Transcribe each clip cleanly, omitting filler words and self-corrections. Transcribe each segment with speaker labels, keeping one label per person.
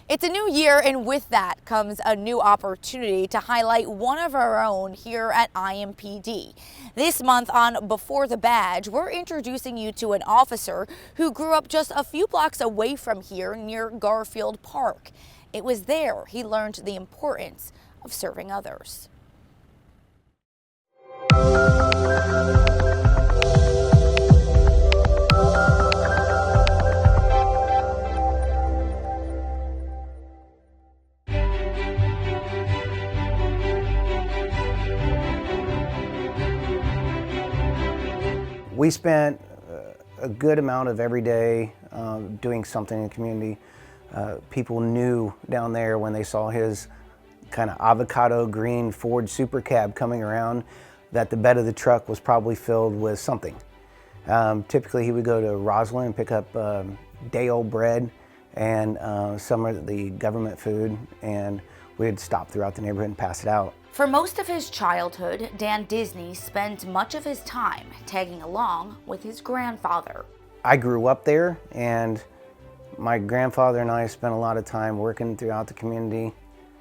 Speaker 1: It's a new year, and with that comes a new opportunity to highlight one of our own here at IMPD. This month on Before the Badge, we're introducing you to an officer who grew up just a few blocks away from here near Garfield Park. It was there he learned the importance of serving others.
Speaker 2: We spent a good amount of every day doing something in the community. People knew down there when they saw his kind of avocado green Ford Super Cab coming around that the bed of the truck was probably filled with something. Typically he would go to Roslyn and pick up day-old bread and some of the government food, and we'd stop throughout the neighborhood and pass it out.
Speaker 1: For most of his childhood, Dan Disney spent much of his time tagging along with his grandfather.
Speaker 2: I grew up there, and my grandfather and I spent a lot of time working throughout the community.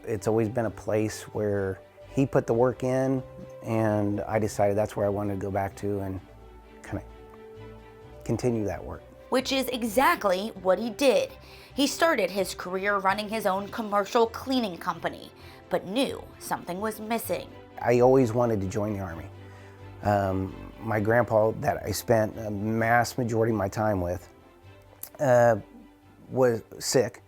Speaker 2: It's always been a place where he put the work in, and I decided that's where I wanted to go back to and kind of continue that work.
Speaker 1: Which is exactly what he did. He started his career running his own commercial cleaning company, but knew something was missing.
Speaker 2: I always wanted to join the Army. My grandpa, that I spent a mass majority of my time with, was sick,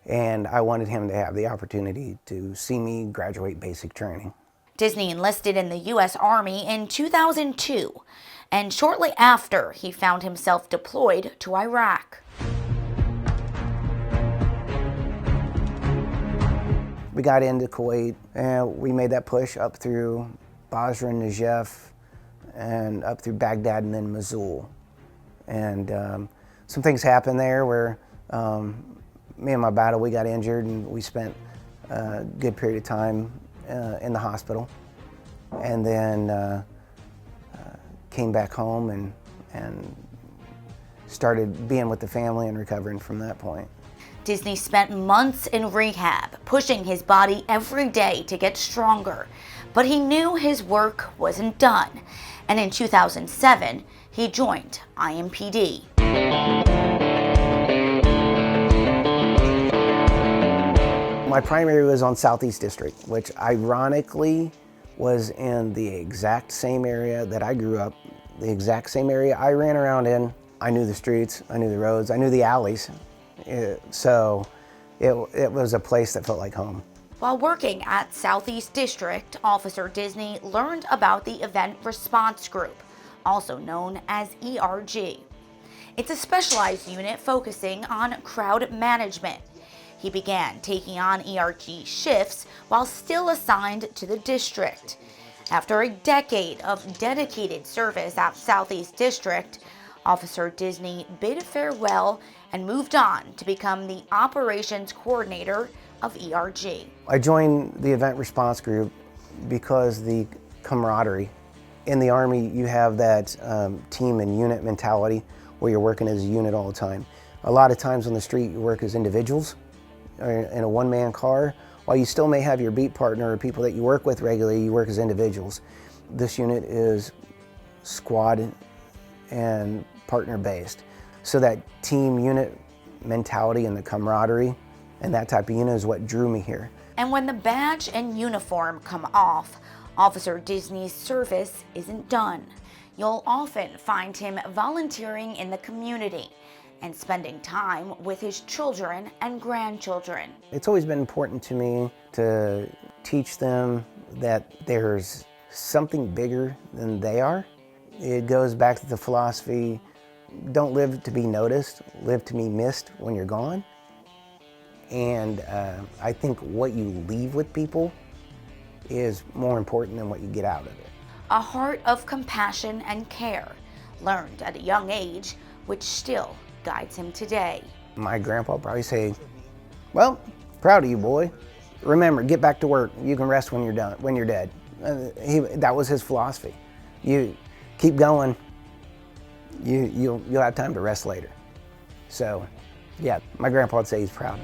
Speaker 2: and I wanted him to have the opportunity to see me graduate basic training.
Speaker 1: Disney enlisted in the U.S. Army in 2002, and shortly after, he found himself deployed to Iraq.
Speaker 2: We got into Kuwait, and we made that push up through Basra and Najaf, and up through Baghdad and then Mosul. And some things happened there where me and my battle, we got injured, and we spent a good period of time in the hospital. And then came back home and started being with the family and recovering from that point.
Speaker 1: Disney spent months in rehab, pushing his body every day to get stronger. But he knew his work wasn't done. And in 2007, he joined IMPD.
Speaker 2: My primary was on Southeast District, which ironically was in the exact same area that I grew up, the exact same area I ran around in. I knew the streets, I knew the roads, I knew the alleys. So it was a place that felt like home.
Speaker 1: While working at Southeast District, Officer Disney learned about the Event Response Group, also known as ERG. It's a specialized unit focusing on crowd management. He began taking on ERG shifts while still assigned to the district. After a decade of dedicated service at Southeast District, Officer Disney bid farewell and moved on to become the operations coordinator of ERG.
Speaker 2: I joined the Event Response Group because the camaraderie. In the Army, you have that team and unit mentality where you're working as a unit all the time. A lot of times on the street, you work as individuals in a one-man car. While you still may have your beat partner or people that you work with regularly, you work as individuals. This unit is squad and partner-based. So that team unit mentality and the camaraderie and that type of unit is what drew me here.
Speaker 1: And when the badge and uniform come off, Officer Disney's service isn't done. You'll often find him volunteering in the community and spending time with his children and grandchildren.
Speaker 2: It's always been important to me to teach them that there's something bigger than they are. It goes back to the philosophy, don't live to be noticed, live to be missed when you're gone. And I think what you leave with people is more important than what you get out of it.
Speaker 1: A heart of compassion and care, learned at a young age, which still guides him today.
Speaker 2: My grandpa would probably say, well, proud of you, boy. Remember, get back to work. You can rest when you're done, when you're dead. That was his philosophy. You keep going. You'll have time to rest later. So, yeah, my grandpa would say he's proud.